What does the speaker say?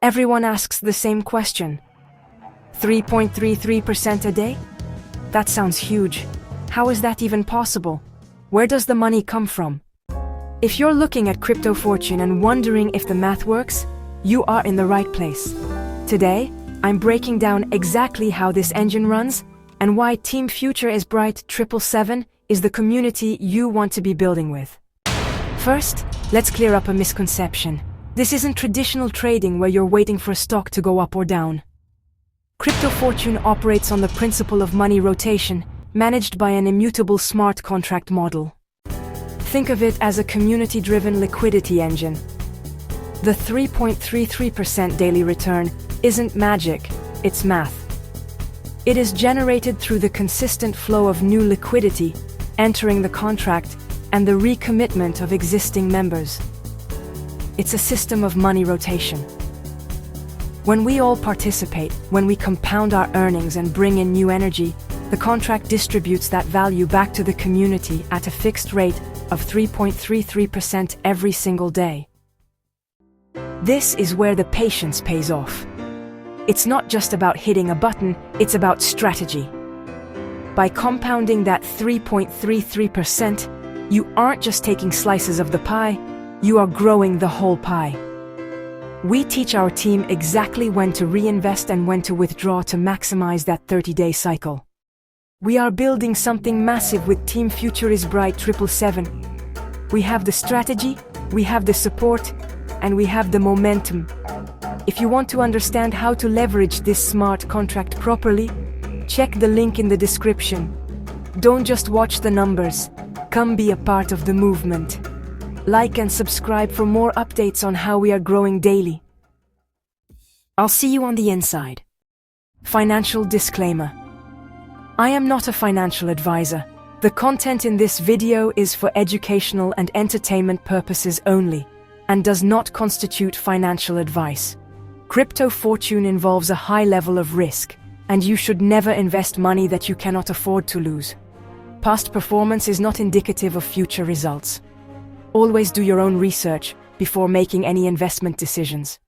Everyone asks the same question. 3.33% a day? That sounds huge. How is that even possible? Where does the money come from? If you're looking at Crypto Fortune and wondering if the math works, you are in the right place. Today, I'm breaking down exactly how this engine runs and why Team Future is Bright 777 is the community you want to be building with. First, let's clear up a misconception. This isn't traditional trading where you're waiting for a stock to go up or down. Crypto Fortune operates on the principle of money rotation, managed by an immutable smart contract model. Think of it as a community-driven liquidity engine. The 3.33% daily return isn't magic, it's math. It is generated through the consistent flow of new liquidity entering the contract and the recommitment of existing members. It's a system of money rotation. When we all participate, when we compound our earnings and bring in new energy, the contract distributes that value back to the community at a fixed rate of 3.33% every single day. This is where the patience pays off. It's not just about hitting a button, it's about strategy. By compounding that 3.33%, you aren't just taking slices of the pie, you are growing the whole pie. We teach our team exactly when to reinvest and when to withdraw to maximize that 30-day cycle. We are building something massive with Team Future is Bright 777. We have the strategy, we have the support, and we have the momentum. If you want to understand how to leverage this smart contract properly, check the link in the description. Don't just watch the numbers, come be a part of the movement. Like and subscribe for more updates on how we are growing daily. I'll see you on the inside. Financial disclaimer. I am not a financial advisor. The content in this video is for educational and entertainment purposes only, and does not constitute financial advice. Crypto Fortune involves a high level of risk, and you should never invest money that you cannot afford to lose. Past performance is not indicative of future results. Always do your own research before making any investment decisions.